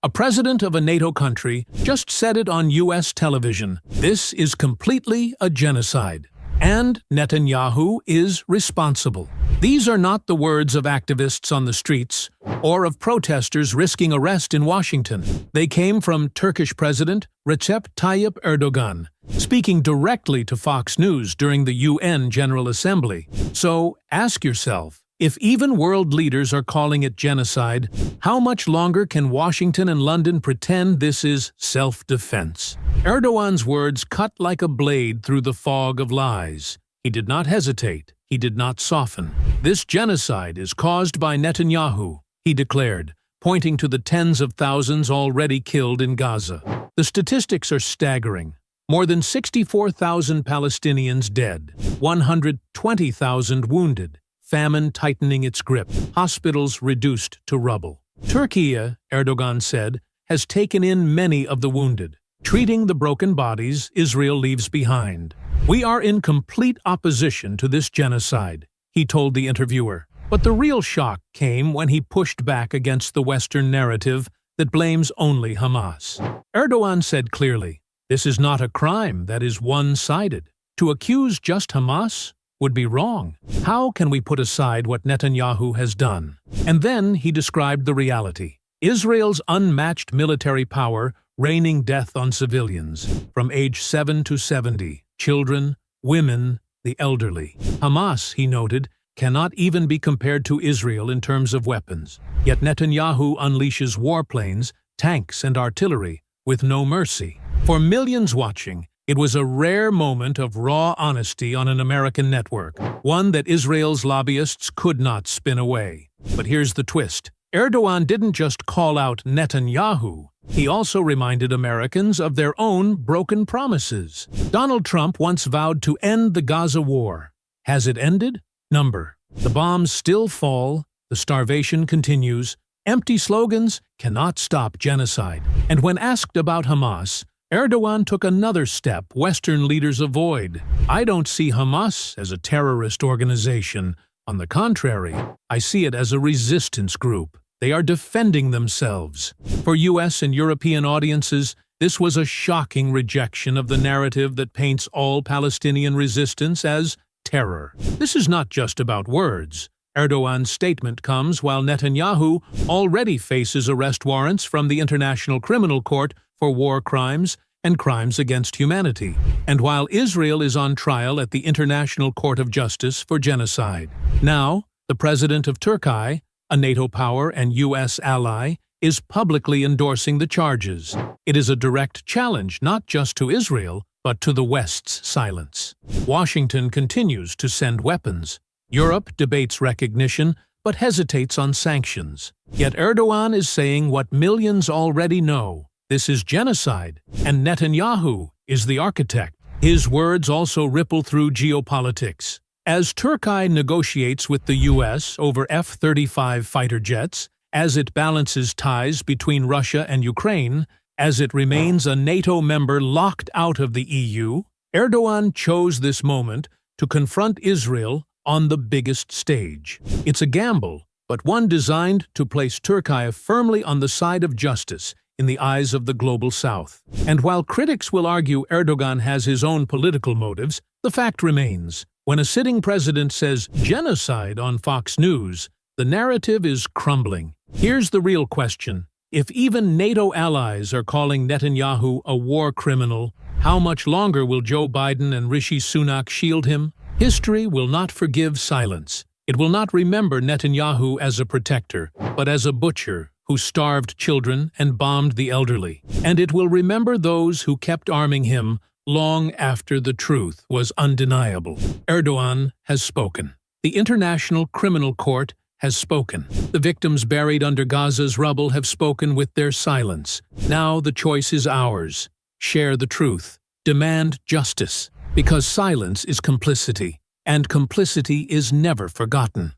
A president of a NATO country just said it on US television. This is completely a genocide. And Netanyahu is responsible. These are not the words of activists on the streets or of protesters risking arrest in Washington. They came from Turkish President Recep Tayyip Erdogan, speaking directly to Fox News during the UN General Assembly. So ask yourself, if even world leaders are calling it genocide, how much longer can Washington and London pretend this is self-defense? Erdogan's words cut like a blade through the fog of lies. He did not hesitate. He did not soften. This genocide is caused by Netanyahu, he declared, pointing to the tens of thousands already killed in Gaza. The statistics are staggering. More than 64,000 Palestinians dead, 120,000 wounded, famine tightening its grip, hospitals reduced to rubble. Turkey, Erdogan said, has taken in many of the wounded. Treating the broken bodies Israel leaves behind. We are in complete opposition to this genocide, he told the interviewer. But the real shock came when he pushed back against the Western narrative that blames only Hamas. Erdogan said clearly, this is not a crime that is one-sided. To accuse just Hamas would be wrong. How can we put aside what Netanyahu has done? And then he described the reality. Israel's unmatched military power raining death on civilians, from age 7 to 70, children, women, the elderly. Hamas, he noted, cannot even be compared to Israel in terms of weapons. Yet Netanyahu unleashes warplanes, tanks, and artillery with no mercy. For millions watching, it was a rare moment of raw honesty on an American network, one that Israel's lobbyists could not spin away. But here's the twist. Erdogan didn't just call out Netanyahu, he also reminded Americans of their own broken promises. Donald Trump once vowed to end the Gaza war. Has it ended? Number. The bombs still fall, the starvation continues, empty slogans cannot stop genocide. And when asked about Hamas, Erdogan took another step Western leaders avoid. I don't see Hamas as a terrorist organization. On the contrary, I see it as a resistance group. They are defending themselves. For US and European audiences, this was a shocking rejection of the narrative that paints all Palestinian resistance as terror. This is not just about words. Erdogan's statement comes while Netanyahu already faces arrest warrants from the International Criminal Court for war crimes and crimes against humanity, and while Israel is on trial at the International Court of Justice for genocide. Now, the president of Turkey, a NATO power and US ally, is publicly endorsing the charges. It is a direct challenge not just to Israel, but to the West's silence. Washington continues to send weapons. Europe debates recognition, but hesitates on sanctions. Yet Erdogan is saying what millions already know. This is genocide, and Netanyahu is the architect. His words also ripple through geopolitics. As Turkey negotiates with the US over F-35 fighter jets, as it balances ties between Russia and Ukraine, as it remains a NATO member locked out of the EU, Erdogan chose this moment to confront Israel on the biggest stage. It's a gamble, but one designed to place Turkey firmly on the side of justice in the eyes of the global South. And while critics will argue Erdogan has his own political motives, the fact remains. When a sitting president says genocide on Fox News, the narrative is crumbling. Here's the real question. If even NATO allies are calling Netanyahu a war criminal, how much longer will Joe Biden and Rishi Sunak shield him? History will not forgive silence. It will not remember Netanyahu as a protector, but as a butcher who starved children and bombed the elderly. And it will remember those who kept arming him long after the truth was undeniable. Erdogan has spoken. The International Criminal Court has spoken. The victims buried under Gaza's rubble have spoken with their silence. Now the choice is ours. Share the truth. Demand justice. Because silence is complicity, and complicity is never forgotten.